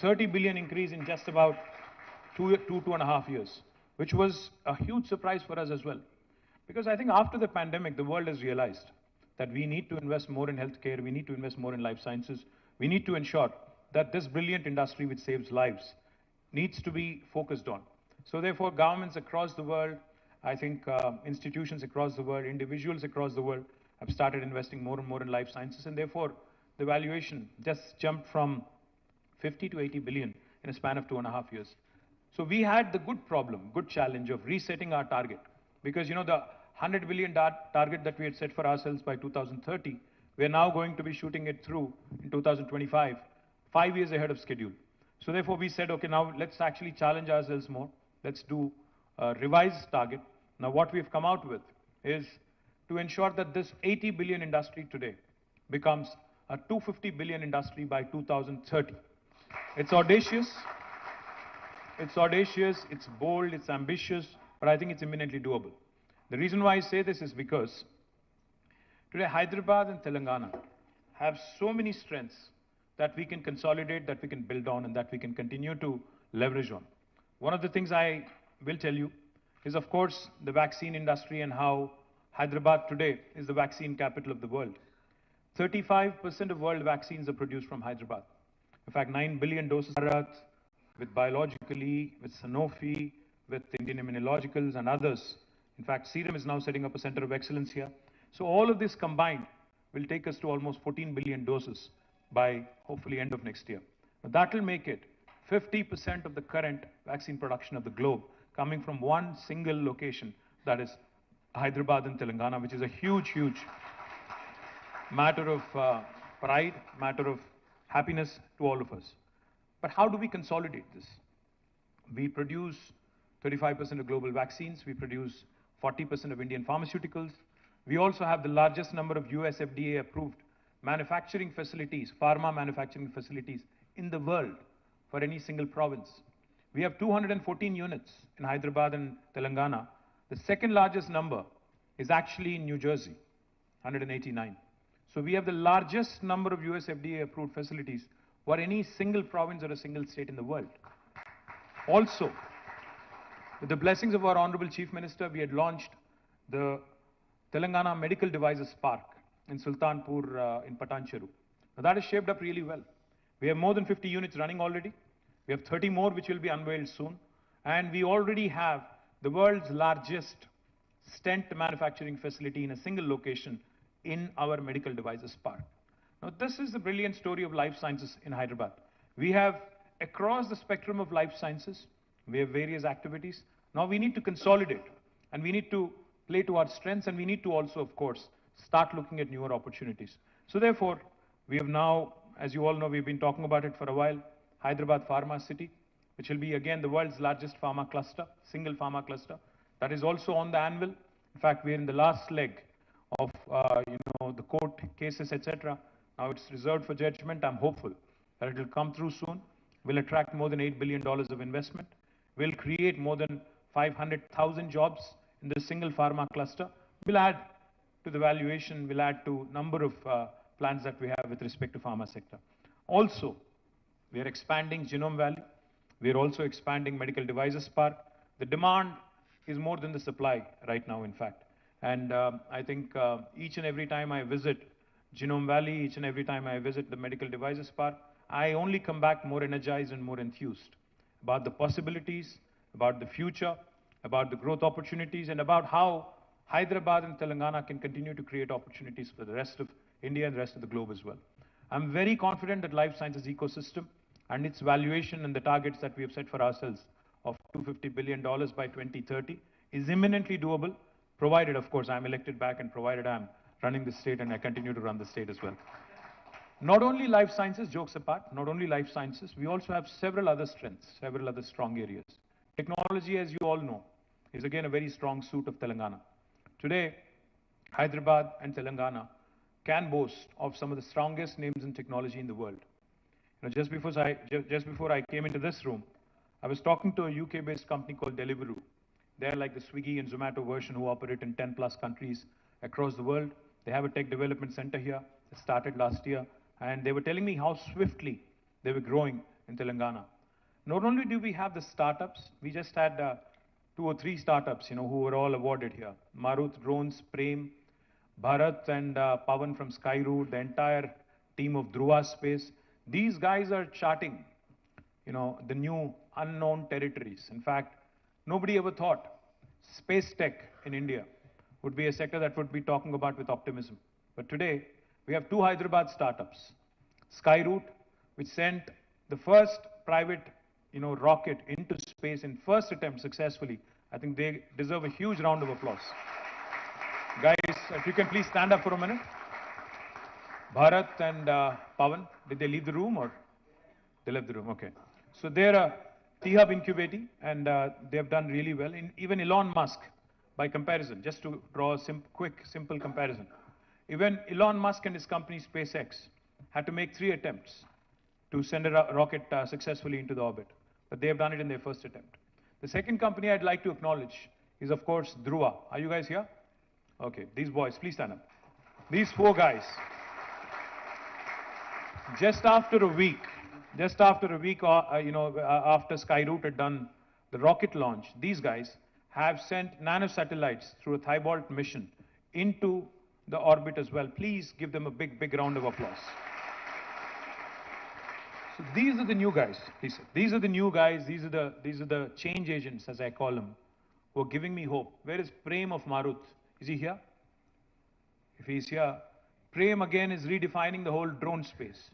30 billion increase in just about two and a half years, which was a huge surprise for us as well. Because I think after the pandemic, the world has realized that we need to invest more in healthcare, we need to invest more in life sciences, we need to ensure that this brilliant industry which saves lives needs to be focused on. So therefore, governments across the world, I think institutions across the world, individuals across the world have started investing more and more in life sciences, and therefore the valuation just jumped from 50 to 80 billion in a span of 2.5 years. So we had the good problem, good challenge of resetting our target, because the 100 billion target that we had set for ourselves by 2030, we are now going to be shooting it through in 2025, 5 years ahead of schedule. So therefore we said, okay, now let's actually challenge ourselves more. Let's do a revised target. Now what we've come out with is to ensure that this 80 billion industry today becomes a 250 billion industry by 2030. It's audacious, it's bold, it's ambitious, but I think it's eminently doable. The reason why I say this is because today Hyderabad and Telangana have so many strengths that we can consolidate, that we can build on, and that we can continue to leverage on. One of the things I will tell you is, of course, the vaccine industry and how Hyderabad today is the vaccine capital of the world. 35% of world vaccines are produced from Hyderabad. In fact, 9 billion doses with biologically, with Sanofi, with Indian Immunologicals and others. In fact, Serum is now setting up a center of excellence here. So all of this combined will take us to almost 14 billion doses by hopefully end of next year. Now, that will make it 50% of the current vaccine production of the globe coming from one single location, that is Hyderabad and Telangana, which is a huge, huge matter of pride, matter of happiness to all of us. But how do we consolidate this? We produce 35% of global vaccines. We produce 40% of Indian pharmaceuticals. We also have the largest number of US FDA approved manufacturing facilities, pharma manufacturing facilities in the world for any single province. We have 214 units in Hyderabad and Telangana. The second largest number is actually in New Jersey, 189. So we have the largest number of US FDA approved facilities for any single province or a single state in the world. Also, with the blessings of our Honorable Chief Minister, we had launched the Telangana Medical Devices Park in Sultanpur in Patancheru. Now that is shaped up really well. We have more than 50 units running already. We have 30 more which will be unveiled soon. And we already have the world's largest stent manufacturing facility in a single location in our medical devices park. Now this is the brilliant story of life sciences in Hyderabad. We have across the spectrum of life sciences, we have various activities. Now we need to consolidate and we need to play to our strengths, and we need to also, of course, start looking at newer opportunities. So therefore, we have now, as you all know, we've been talking about it for a while, Hyderabad Pharma City, which will be again the world's largest pharma cluster, single pharma cluster. That is also on the anvil. In fact, we're in the last leg of the court cases, etc. Now it's reserved for judgment. I'm hopeful that it will come through soon. We'll attract more than $8 billion of investment. We'll create more than 500,000 jobs in the single pharma cluster. We'll add to the valuation, we'll add to number of plans that we have with respect to pharma sector. Also, we are expanding Genome Valley. We are also expanding Medical Devices Park. The demand is more than the supply right now, in fact. And I think each and every time I visit Genome Valley, each and every time I visit the Medical Devices Park, I only come back more energized and more enthused about the possibilities, about the future, about the growth opportunities, and about how Hyderabad and Telangana can continue to create opportunities for the rest of India and the rest of the globe as well. I'm very confident that life sciences ecosystem and its valuation and the targets that we have set for ourselves of $250 billion by 2030 is imminently doable, provided, of course, I'm elected back and provided I'm running the state and I continue to run the state as well. Not only life sciences, jokes apart, not only life sciences, we also have several other strengths, several other strong areas. Technology, as you all know, is again a very strong suit of Telangana. Today, Hyderabad and Telangana can boast of some of the strongest names in technology in the world. Just before I came into this room, I was talking to a UK-based company called Deliveroo. They're like the Swiggy and Zomato version who operate in 10 plus countries across the world. They have a tech development center here that started last year, and they were telling me how swiftly they were growing in Telangana. Not only do we have the startups, we just had 2 or 3 startups, who were all awarded here. Marut Drones, Prem, Bharat and Pavan from Skyroot, the entire team of Dhruva Space. These guys are charting, the new unknown territories. In fact, nobody ever thought space tech in India would be a sector that would be talking about with optimism. But today, we have 2 Hyderabad startups. Skyroot, which sent the first private, rocket into space in first attempt successfully. I think they deserve a huge round of applause. Guys, if you can please stand up for a minute. Bharat and Pavan, did they leave the room or? They left the room, okay. So they're a T-Hub incubating and they have done really well. Even Elon Musk, by comparison, just to draw a simple comparison. Even Elon Musk and his company SpaceX had to make 3 attempts to send a rocket successfully into the orbit. But they have done it in their first attempt. The second company I'd like to acknowledge is, of course, Dhruva. Are you guys here? Okay, these boys, please stand up. These 4 guys. Just after a week, after Skyroot had done the rocket launch, these guys have sent nanosatellites through a Thibault mission into the orbit as well. Please give them a big round of applause. So these are the new guys, please. These are the new guys, these are the change agents, as I call them, who are giving me hope. Where is Prem of Marut? Is he here? If he's here, Prem again is redefining the whole drone space.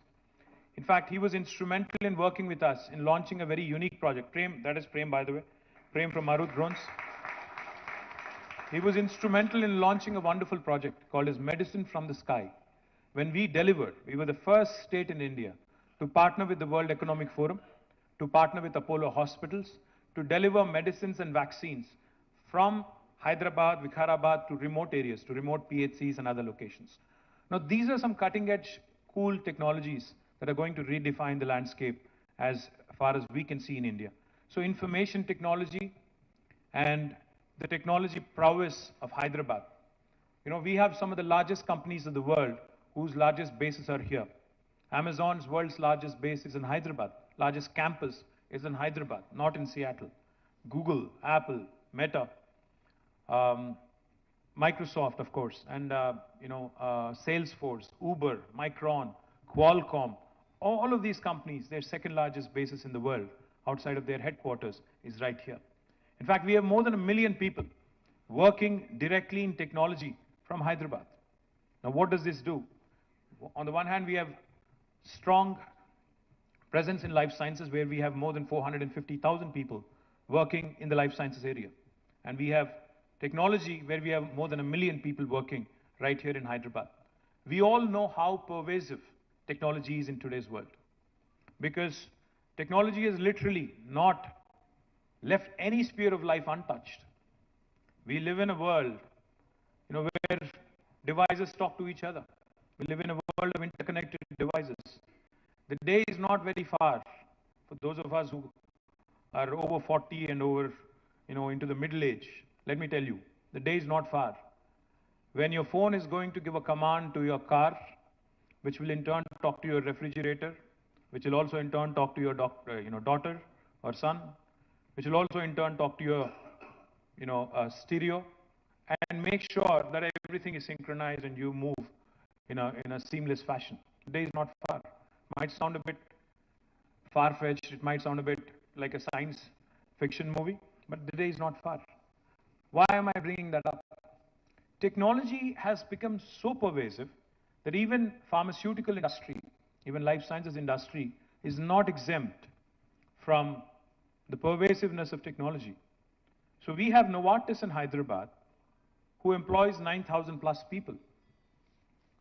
In fact, he was instrumental in working with us in launching a very unique project. Prem, that is Prem, by the way. Prem from Marut Drones. He was instrumental in launching a wonderful project called as Medicine from the Sky. When we delivered, we were the first state in India to partner with the World Economic Forum, to partner with Apollo Hospitals, to deliver medicines and vaccines from Hyderabad, Vikharabad to remote areas, to remote PHCs and other locations. Now, these are some cutting-edge, cool technologies that are going to redefine the landscape as far as we can see in India. So information technology and the technology prowess of Hyderabad. We have some of the largest companies of the world whose largest bases are here. Amazon's world's largest base is in Hyderabad. Largest campus is in Hyderabad, not in Seattle. Google, Apple, Meta, Microsoft, of course, and Salesforce, Uber, Micron, Qualcomm, all of these companies, their second largest basis in the world, outside of their headquarters, is right here. In fact, we have more than 1 million people working directly in technology from Hyderabad. Now, what does this do? On the one hand, we have strong presence in life sciences, where we have more than 450,000 people working in the life sciences area. And we have technology, where we have more than 1 million people working right here in Hyderabad. We all know how pervasive technology is in today's world, because technology has literally not left any sphere of life untouched. We live in a world, where devices talk to each other. We live in a world of interconnected devices. The day is not very far for those of us who are over 40 and over, into the middle age. Let me tell you, the day is not far when your phone is going to give a command to your car, which will in turn talk to your refrigerator, which will also in turn talk to your daughter or son, which will also in turn talk to your, stereo, and make sure that everything is synchronized and you move in a seamless fashion. The day is not far. It might sound a bit far-fetched, it might sound a bit like a science fiction movie, but the day is not far. Why am I bringing that up? Technology has become so pervasive that even pharmaceutical industry, even life sciences industry, is not exempt from the pervasiveness of technology. So we have Novartis in Hyderabad, who employs 9,000 plus people,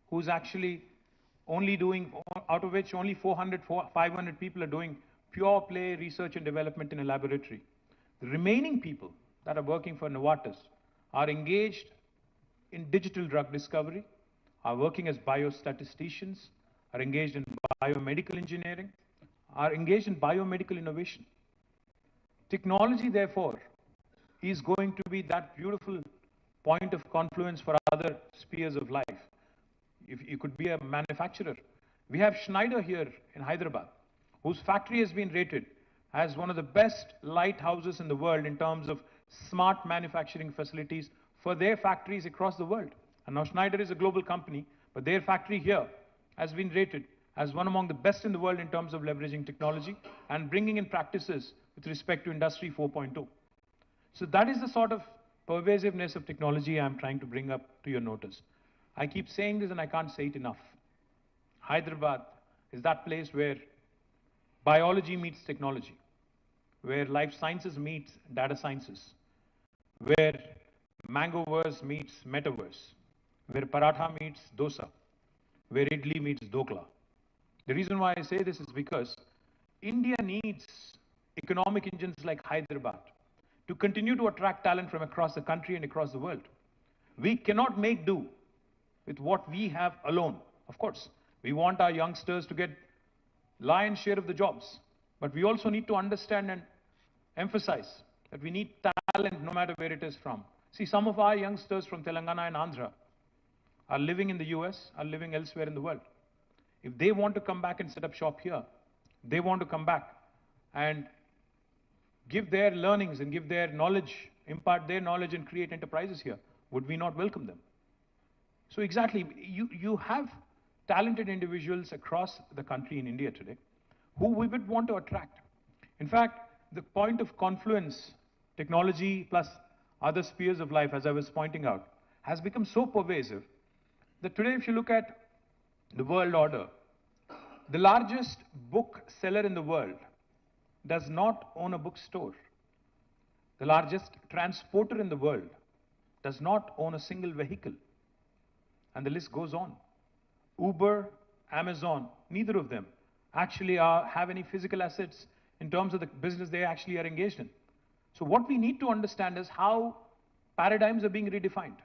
who's actually only doing, out of which only 500 people are doing pure play research and development in a laboratory. The remaining people that are working for Novartis are engaged in digital drug discovery, are working as biostatisticians, are engaged in biomedical engineering, are engaged in biomedical innovation. Technology, therefore, is going to be that beautiful point of confluence for other spheres of life. If you could be a manufacturer. We have Schneider here in Hyderabad, whose factory has been rated as one of the best lighthouses in the world in terms of smart manufacturing facilities for their factories across the world. And now Schneider is a global company, but their factory here has been rated as one among the best in the world in terms of leveraging technology and bringing in practices with respect to Industry 4.0. So that is the sort of pervasiveness of technology I'm trying to bring up to your notice. I keep saying this and I can't say it enough. Hyderabad is that place where biology meets technology, where life sciences meets data sciences, where Mangoverse meets Metaverse, where paratha meets dosa, where idli meets dokla. The reason why I say this is because India needs economic engines like Hyderabad to continue to attract talent from across the country and across the world. We cannot make do with what we have alone. Of course, we want our youngsters to get lion's share of the jobs, but we also need to understand and emphasize that we need talent no matter where it is from. See, some of our youngsters from Telangana and Andhra are living in the US, are living elsewhere in the world. If they want to come back and set up shop here, they want to come back and give their learnings and give their knowledge, impart their knowledge and create enterprises here, would we not welcome them? So exactly, you have talented individuals across the country in India today who we would want to attract. In fact, the point of confluence, technology plus other spheres of life, as I was pointing out, has become so pervasive that today if you look at the world order, the largest book seller in the world does not own a bookstore. The largest transporter in the world does not own a single vehicle. And the list goes on. Uber, Amazon, neither of them actually have any physical assets in terms of the business they actually are engaged in. So what we need to understand is how paradigms are being redefined,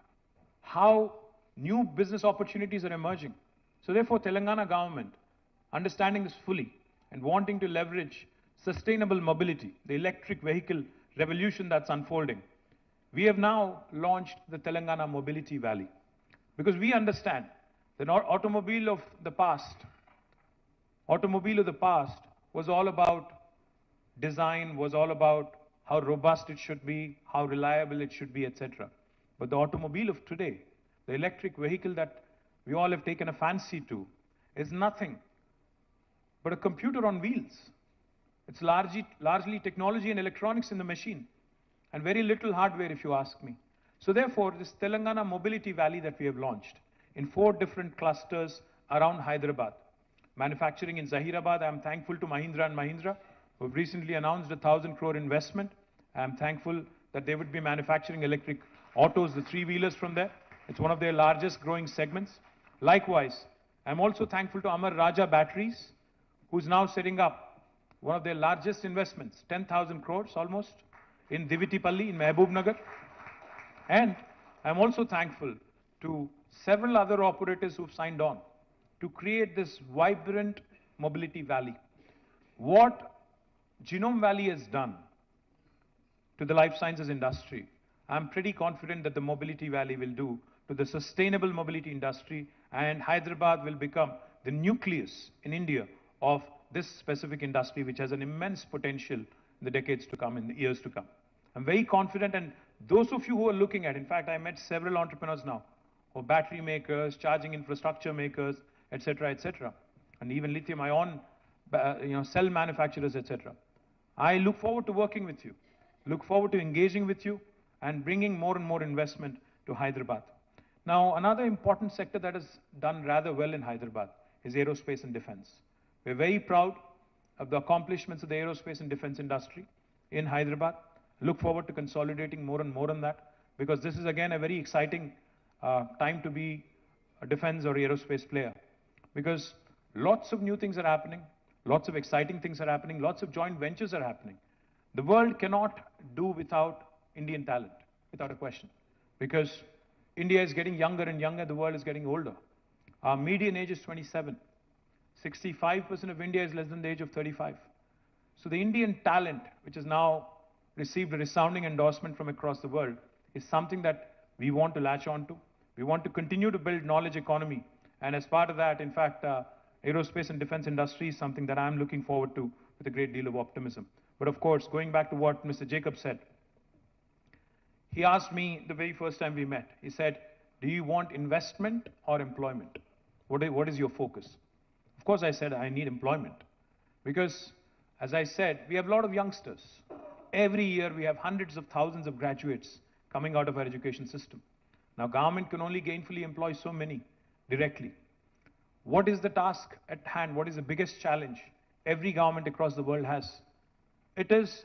how new business opportunities are emerging. So therefore, Telangana government, understanding this fully and wanting to leverage sustainable mobility, the electric vehicle revolution that's unfolding, we have now launched the Telangana Mobility Valley. Because we understand the automobile of the past was all about design, was all about how robust it should be, how reliable it should be, etc. But the automobile of today, the electric vehicle that we all have taken a fancy to, is nothing but a computer on wheels. It's largely technology and electronics in the machine, and very little hardware if you ask me. So therefore, this Telangana Mobility Valley that we have launched in 4 different clusters around Hyderabad. Manufacturing in Zahirabad, I am thankful to Mahindra & Mahindra, who have recently announced a 1,000 crore investment. I am thankful that they would be manufacturing electric autos, the 3-wheelers from there. It's one of their largest growing segments. Likewise, I'm also thankful to Amar Raja Batteries, who's now setting up one of their largest investments, 10,000 crores almost, in Divitipalli in Mehboob Nagar. And I'm also thankful to several other operators who've signed on to create this vibrant mobility valley. What Genome Valley has done to the life sciences industry, I'm pretty confident that the Mobility Valley will do to the sustainable mobility industry, and Hyderabad will become the nucleus in India of this specific industry, which has an immense potential in the decades to come, in the years to come. I'm very confident, and those of you who are looking at, in fact, I met several entrepreneurs now, who are battery makers, charging infrastructure makers, etc., and even lithium-ion, cell manufacturers, etc. I look forward to working with you, look forward to engaging with you, and bringing more and more investment to Hyderabad. Now, another important sector that has done rather well in Hyderabad is aerospace and defense. We're very proud of the accomplishments of the aerospace and defense industry in Hyderabad. Look forward to consolidating more and more on that, because this is again a very exciting time to be a defense or aerospace player, because lots of new things are happening, lots of exciting things are happening, lots of joint ventures are happening. The world cannot do without Indian talent, without a question, because India is getting younger and younger, the world is getting older. Our median age is 27. 65% of India is less than the age of 35. So the Indian talent, which has now received a resounding endorsement from across the world, is something that we want to latch on to. We want to continue to build knowledge economy. And as part of that, in fact, aerospace and defense industry is something that I'm looking forward to with a great deal of optimism. But of course, going back to what Mr. Jacob said, he asked me the very first time we met, he said, do you want investment or employment? What is your focus? Of course, I said, I need employment. Because, as I said, we have a lot of youngsters. Every year, we have hundreds of thousands of graduates coming out of our education system. Now, government can only gainfully employ so many directly. What is the task at hand? What is the biggest challenge every government across the world has? It is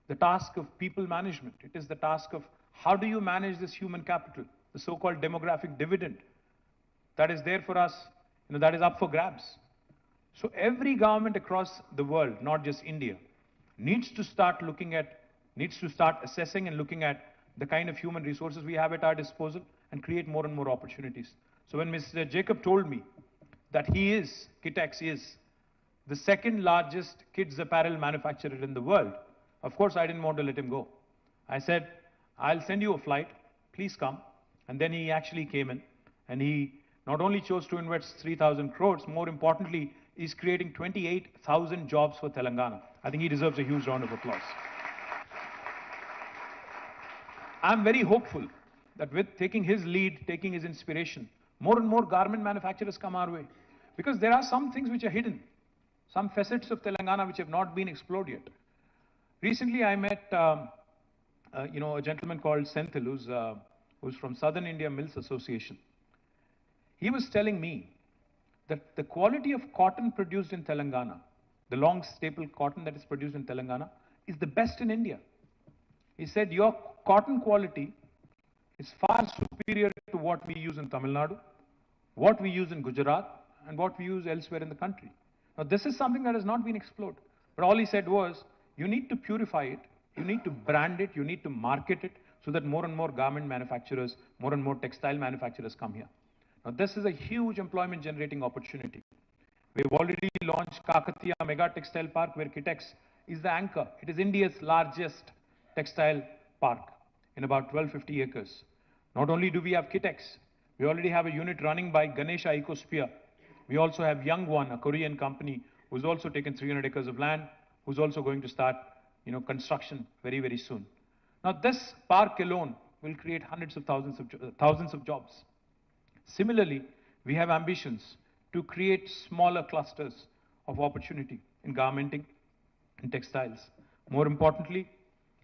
the task of people management. It is the task of how do you manage this human capital, the so-called demographic dividend that is there for us, that is up for grabs. So every government across the world, not just India, needs to start assessing and looking at the kind of human resources we have at our disposal and create more and more opportunities. So when Mr. Jacob told me that KTX is the second largest kids apparel manufacturer in the world, of course I didn't want to let him go. I said, I'll send you a flight, please come. And then he actually came in and he not only chose to invest 3,000 crores, more importantly, he's creating 28,000 jobs for Telangana. I think he deserves a huge round of applause. I'm very hopeful that with taking his lead, taking his inspiration, more and more garment manufacturers come our way. Because there are some things which are hidden, some facets of Telangana which have not been explored yet. Recently, I met a gentleman called Senthil, who's from Southern India Mills Association. He was telling me that the quality of cotton produced in Telangana, the long staple cotton that is produced in Telangana, is the best in India. He said, your cotton quality is far superior to what we use in Tamil Nadu, what we use in Gujarat, and what we use elsewhere in the country. Now, this is something that has not been explored. But all he said was, you need to purify it, you need to brand it, you need to market it, so that more and more garment manufacturers, more and more textile manufacturers come here. Now, this is a huge employment generating opportunity. We've already launched Kakatiya Mega Textile Park, where KTX is the anchor. It is India's largest textile park in about 1250 acres. Not only do we have KTX, we already have a unit running by Ganesha Ecosphere. We also have Youngwon, a Korean company, who's also taken 300 acres of land, who's also going to start, construction very, very soon. Now, this park alone will create hundreds of thousands of jobs. Similarly, we have ambitions to create smaller clusters of opportunity in garmenting and textiles. More importantly,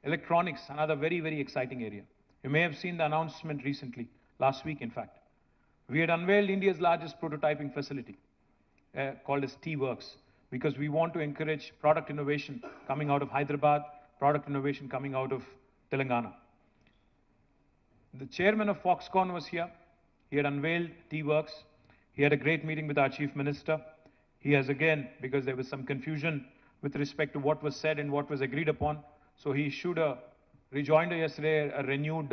electronics, another very, very exciting area. You may have seen the announcement recently, last week in fact. We had unveiled India's largest prototyping facility called as T-Works, because we want to encourage product innovation coming out of Hyderabad, product innovation coming out of Telangana. The chairman of Foxconn was here. He had unveiled T-Works. He had a great meeting with our chief minister. He has again, because there was some confusion with respect to what was said and what was agreed upon, so he issued a rejoinder yesterday, a renewed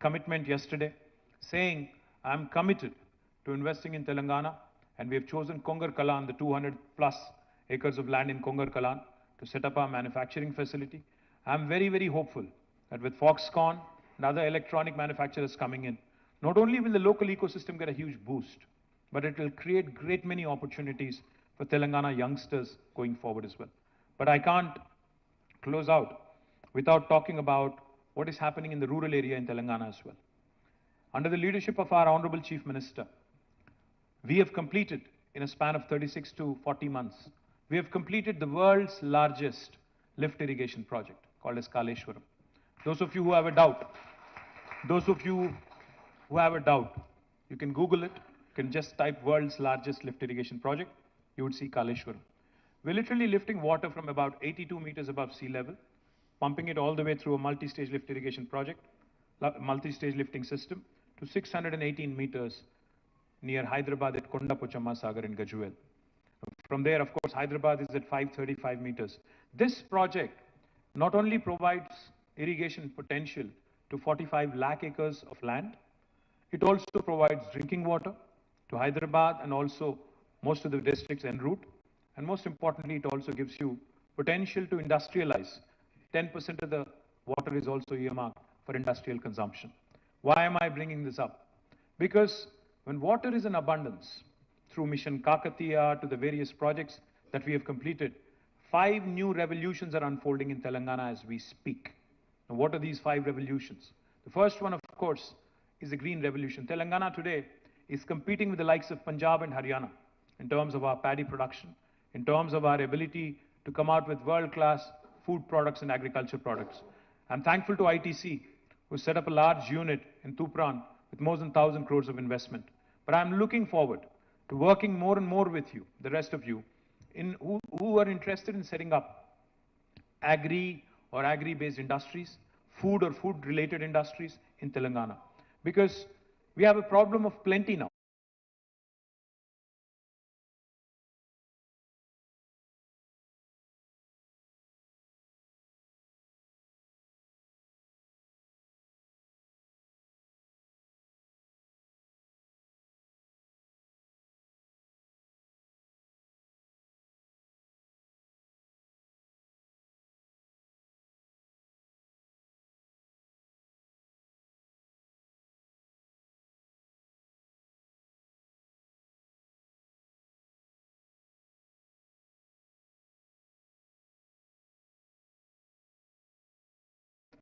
commitment yesterday, saying, I'm committed to investing in Telangana, and we have chosen Kongar Kalan, the 200 plus acres of land in Kongar Kalan, to set up our manufacturing facility. I'm very, very hopeful that with Foxconn and other electronic manufacturers coming in, not only will the local ecosystem get a huge boost, but it will create great many opportunities for Telangana youngsters going forward as well. But I can't close out without talking about what is happening in the rural area in Telangana as well. Under the leadership of our Honorable Chief Minister, we have completed, in a span of 36 to 40 months, we have completed the world's largest lift irrigation project called as Kaleshwaram. Those of you who have a doubt, you can Google it, you can just type world's largest lift irrigation project, you would see Kaleshwaram. We're literally lifting water from about 82 meters above sea level, pumping it all the way through a multi-stage lift irrigation project, multi-stage lifting system, to 618 meters near Hyderabad at Kondapochamma Sagar in Gajuel. From there, of course, Hyderabad is at 535 meters. This project not only provides irrigation potential to 45 lakh acres of land, it also provides drinking water to Hyderabad and also most of the districts en route. And most importantly, it also gives you potential to industrialize. 10% of the water is also earmarked for industrial consumption. Why am I bringing this up? Because when water is in abundance, through mission Kakatiya to the various projects that we have completed, 5 new revolutions are unfolding in Telangana as we speak. Now, what are these 5 revolutions? The first one, of course, is the green revolution. Telangana today is competing with the likes of Punjab and Haryana in terms of our paddy production, in terms of our ability to come out with world-class food products and agriculture products. I'm thankful to ITC, who set up a large unit in Tupran with more than 1,000 crores of investment. But I'm looking forward to working more and more with you, the rest of you, who are interested in setting up agri or agri-based industries, food or food-related industries in Telangana. Because we have a problem of plenty now.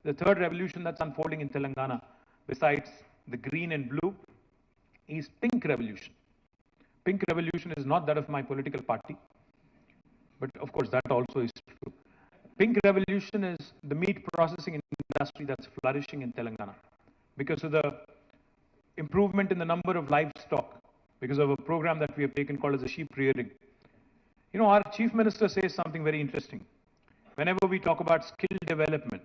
The third revolution that's unfolding in Telangana, besides the green and blue, is pink revolution. Pink revolution is not that of my political party, but of course that also is true. Pink revolution is the meat processing industry that's flourishing in Telangana because of the improvement in the number of livestock, because of a program that we have taken called as a sheep rearing. You know, our chief minister says something very interesting. Whenever we talk about skill development,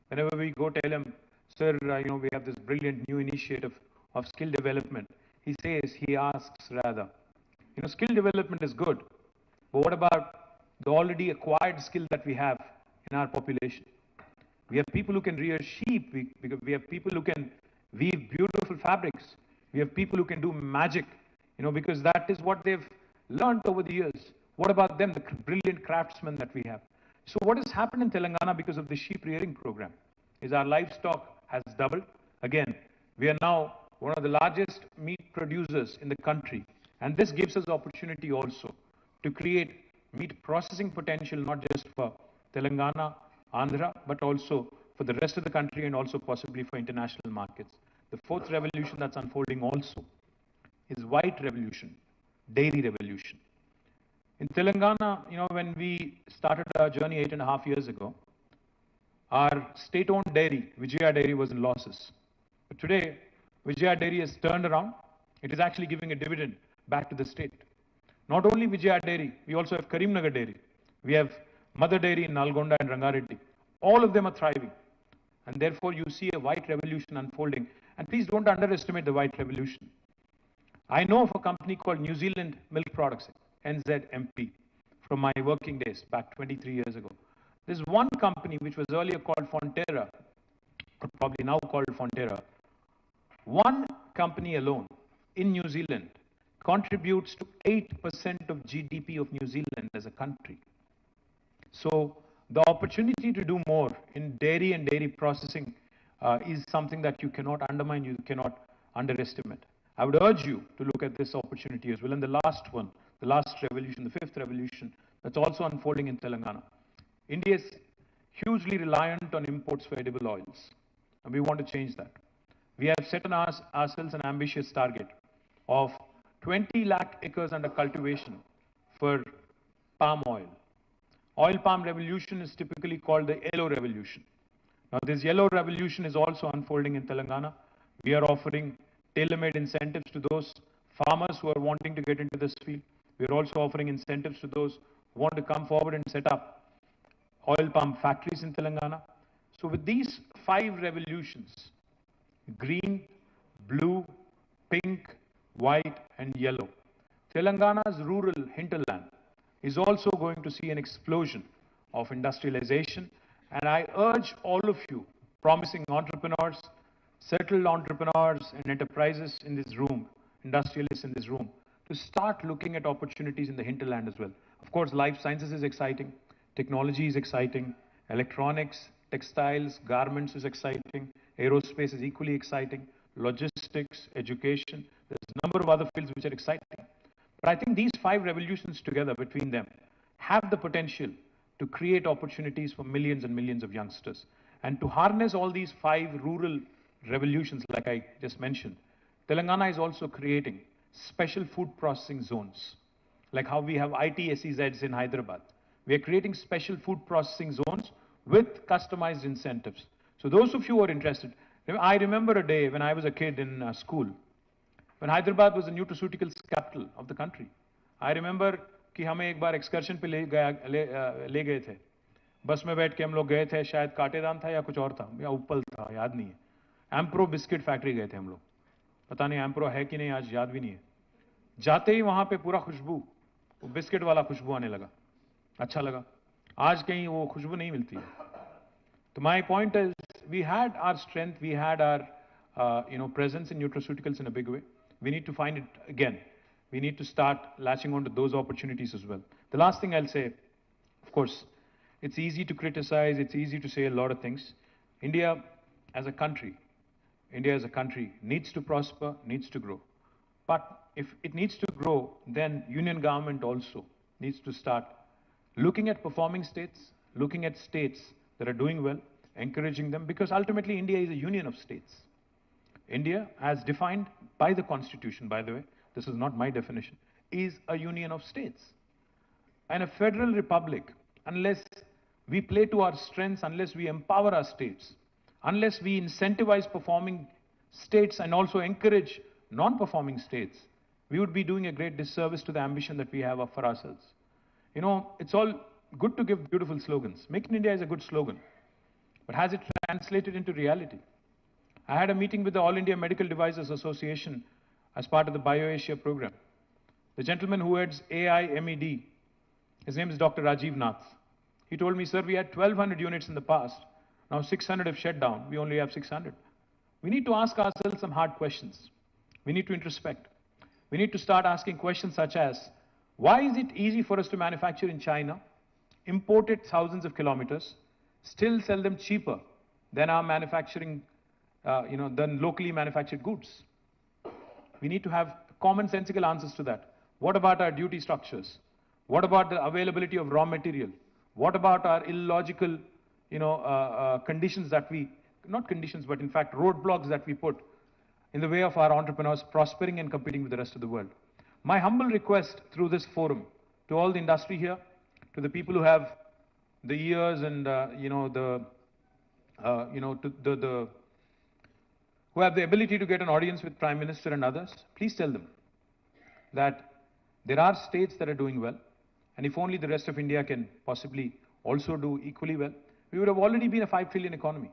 whenever we go tell him, sir, we have this brilliant new initiative of skill development, he asks rather, skill development is good, but what about the already acquired skill that we have in our population? We have people who can rear sheep, we have people who can weave beautiful fabrics, we have people who can do magic, because that is what they've learned over the years. What about them, the brilliant craftsmen that we have? So what has happened in Telangana because of the sheep rearing program is our livestock has doubled. Again, we are now one of the largest meat producers in the country. And this gives us opportunity also to create meat processing potential, not just for Telangana, Andhra, but also for the rest of the country and also possibly for international markets. The fourth revolution that's unfolding also is white revolution, dairy revolution. In Telangana, when we started our journey 8.5 years ago, our state-owned dairy, Vijaya Dairy, was in losses. But today, Vijaya Dairy has turned around. It is actually giving a dividend back to the state. Not only Vijaya Dairy, we also have Karimnagar Dairy. We have Mother Dairy in Nalgonda and Rangareddy. All of them are thriving. And therefore, you see a white revolution unfolding. And please don't underestimate the white revolution. I know of a company called New Zealand Milk Products, NZMP, from my working days back 23 years ago. There's one company which was earlier called Fonterra, or probably now called Fonterra. One company alone in New Zealand contributes to 8% of GDP of New Zealand as a country. So the opportunity to do more in dairy and dairy processing is something that you cannot undermine, you cannot underestimate. I would urge you to look at this opportunity as well. And the last one, the last revolution, the fifth revolution, that's also unfolding in Telangana. India is hugely reliant on imports for edible oils, and we want to change that. We have set on ourselves an ambitious target of 20 lakh acres under cultivation for palm oil. Oil palm revolution is typically called the yellow revolution. Now, this yellow revolution is also unfolding in Telangana. We are offering tailor-made incentives to those farmers who are wanting to get into this field. We are also offering incentives to those who want to come forward and set up oil palm factories in Telangana. So with these 5 revolutions, green, blue, pink, white and yellow, Telangana's rural hinterland is also going to see an explosion of industrialization. And I urge all of you, promising entrepreneurs, settled entrepreneurs and enterprises in this room, industrialists in this room, to start looking at opportunities in the hinterland as well. Of course, life sciences is exciting, technology is exciting, electronics, textiles, garments is exciting, aerospace is equally exciting, logistics, education, there's a number of other fields which are exciting. But I think these 5 revolutions together between them have the potential to create opportunities for millions and millions of youngsters. And to harness all these 5 rural revolutions, like I just mentioned, Telangana is also creating special food processing zones, like how we have ITCZs in Hyderabad. We are creating special food processing zones with customized incentives. So those of you who are interested, I remember a day when I was a kid in school, when Hyderabad was the nutraceuticals capital of the country. I remember कि हमें एक बार excursion पे ले गए थे, बस में बैठ के हम लोग गए थे, शायद काटेदान था या कुछ और था, या उपल था, याद नहीं है। एम्प्रो बिस्किट फैक्ट्री गए थे हम लोग, पता नहीं एम्प्रो है कि नहीं, आज याद भी नहीं है। जाते ही वहां पे पूरा खुशबू, वो बिस्किट वाला खुशबू आने लगा, अच्छा लगा। आज कहीं वो खुशबू नहीं मिलती है। तो my point is, we had our strength, we had our presence in nutraceuticals in a big way. We need to find it again. We need to start latching on to those opportunities as well. The last thing I'll say, of course, it's easy to criticize, it's easy to say a lot of things. India as a country needs to prosper, needs to grow. But if it needs to grow, then union government also needs to start looking at performing states, looking at states that are doing well, encouraging them, because ultimately India is a union of states. India, as defined by the Constitution, by the way, this is not my definition, is a union of states. And a federal republic, unless we play to our strengths, unless we empower our states, unless we incentivize performing states and also encourage non-performing states, we would be doing a great disservice to the ambition that we have for ourselves. It's all good to give beautiful slogans. Make in India is a good slogan, but has it translated into reality? I had a meeting with the All India Medical Devices Association as part of the BioAsia program. The gentleman who heads AIMED, his name is Dr. Rajiv Nath. He told me, sir, we had 1,200 units in the past. Now 600 have shut down. We only have 600. We need to ask ourselves some hard questions. We need to introspect. We need to start asking questions such as, why is it easy for us to manufacture in China, import it thousands of kilometers, still sell them cheaper than our manufacturing, than locally manufactured goods? We need to have commonsensical answers to that. What about our duty structures? What about the availability of raw material? What about our illogical, conditions that not conditions, but in fact roadblocks that we put in the way of our entrepreneurs prospering and competing with the rest of the world? My humble request through this forum to all the industry here, to the people who have the ears and who have the ability to get an audience with Prime Minister and others, please tell them that there are states that are doing well, and if only the rest of India can possibly also do equally well, we would have already been a 5 trillion economy.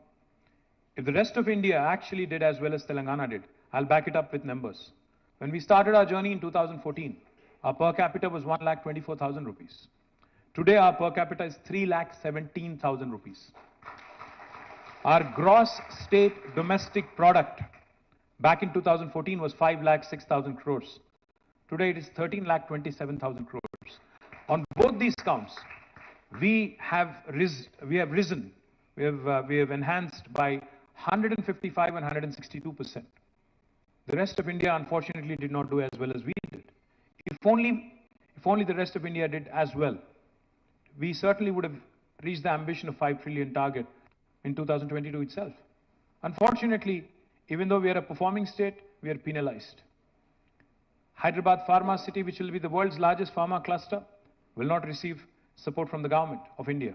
If the rest of India actually did as well as Telangana did, I'll back it up with numbers. When we started our journey in 2014, our per capita was 1,24,000 rupees. Today, our per capita is 3,17,000 rupees. Our gross state domestic product back in 2014 was 5,06,000 crores. Today, it is 13,27,000 crores. On both these counts, we have risen. We have enhanced by 155 and 162%. The rest of India, unfortunately, did not do as well as we did. If only the rest of India did as well, we certainly would have reached the ambition of 5 trillion target in 2022 itself. Unfortunately, even though we are a performing state, we are penalized. Hyderabad Pharma City, which will be the world's largest pharma cluster, will not receive support from the government of India.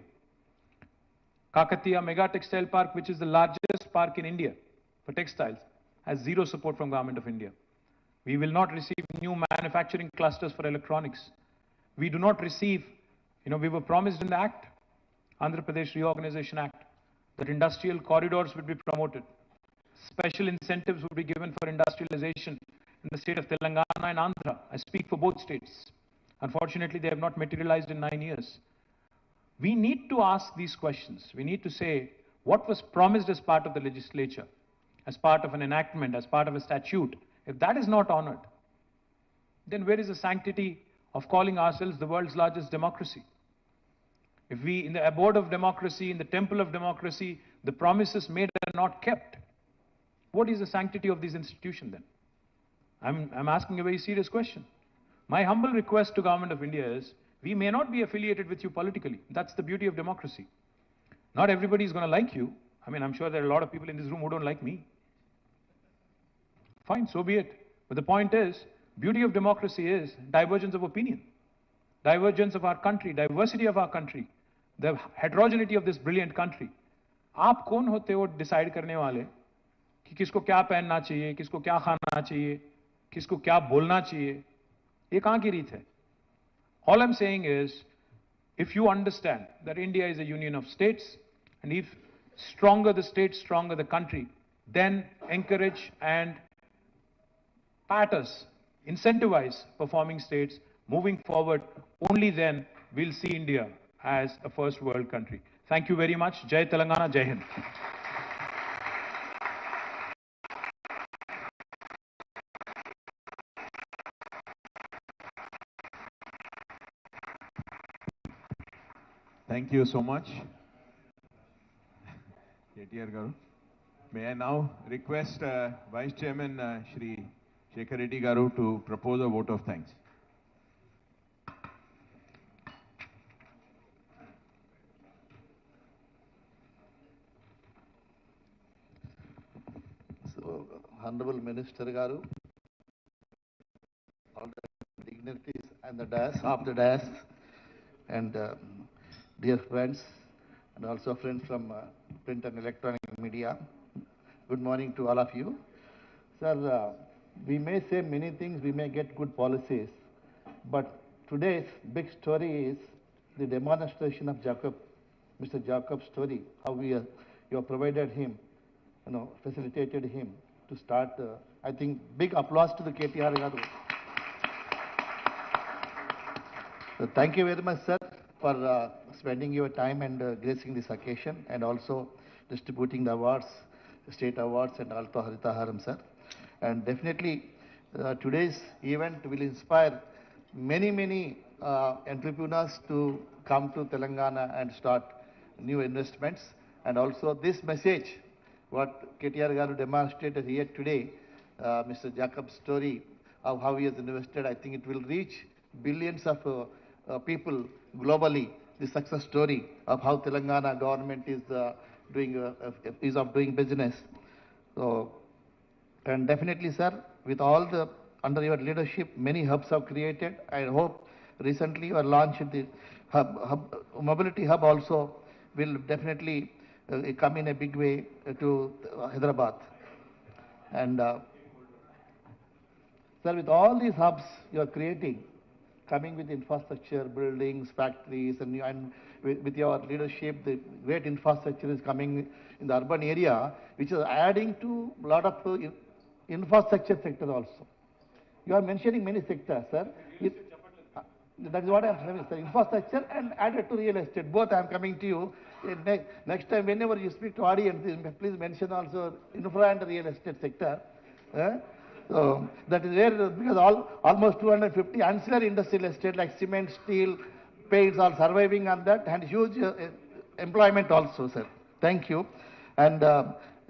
Kakatiya Mega Textile Park, which is the largest park in India for textiles, has zero support from government of India. We will not receive new manufacturing clusters for electronics. We do not receive, we were promised in the Act, Andhra Pradesh Reorganization Act, that industrial corridors would be promoted. Special incentives would be given for industrialization in the state of Telangana and Andhra. I speak for both states. Unfortunately, they have not materialized in 9 years. We need to ask these questions. We need to say, what was promised as part of the legislature, as part of an enactment, as part of a statute? If that is not honored, then where is the sanctity of calling ourselves the world's largest democracy? If we, in the abode of democracy, in the temple of democracy, the promises made are not kept, what is the sanctity of this institution then? I'm asking a very serious question. My humble request to Government of India is, we may not be affiliated with you politically. That's the beauty of democracy. Not everybody is going to like you. I mean, I'm sure there are a lot of people in this room who don't like me. Fine, so be it. But the point is, beauty of democracy is divergence of opinion, divergence of our country, diversity of our country, the heterogeneity of this brilliant country. आप कौन होते हो decide करने वाले कि किसको क्या पहनना चाहिए, किसको क्या खाना चाहिए, किसको क्या बोलना चाहिए? ये कहाँ की रीत है? All I'm saying is, if you understand that India is a union of states, and if stronger the state, stronger the country, then encourage and pat us, incentivize performing states moving forward. Only then we'll see India as a first world country. Thank you very much. Jai Telangana, Jai Hind. Thank you so much, KTR Garu. May I now request Vice Chairman Shri Shekhar Reddy Garu to propose a vote of thanks. So, Honorable Minister Garu, all the dignitaries and the dais, half the dais, and dear friends, and also friends from print and electronic media, good morning to all of you. Sir, we may say many things, we may get good policies, but today's big story is the demonstration of Mr. Jacob's story, how you have provided him, facilitated him to start. I think big applause to the KTR Garu. So thank you very much, sir, for spending your time and gracing this occasion, and also distributing the awards, state awards, and also Haritaharam, sir. And definitely, today's event will inspire many entrepreneurs to come to Telangana and start new investments. And also this message, what KTR Garu demonstrated here today, Mr. Jacob's story of how he has invested, I think it will reach billions of people globally. The success story of how Telangana government is doing business. So, and definitely, sir, with all the under your leadership, many hubs have created. I hope recently you are launched the mobility hub also will definitely come in a big way to Hyderabad. And sir, with all these hubs you are creating, coming with infrastructure, buildings, factories, and with your leadership, the great infrastructure is coming in the urban area, which is adding to a lot of infrastructure sector also. You are mentioning many sectors, sir. That is what I am saying, sir. Infrastructure and added to real estate. Both I am coming to you. Next time, whenever you speak to audience, please mention also infra and real estate sector. So that is where, because almost 250 ancillary industrial estate like cement, steel, paints are surviving on that, and huge employment also, sir. Thank you. And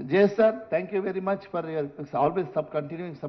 Jay sir, thank you very much for your always continuing support.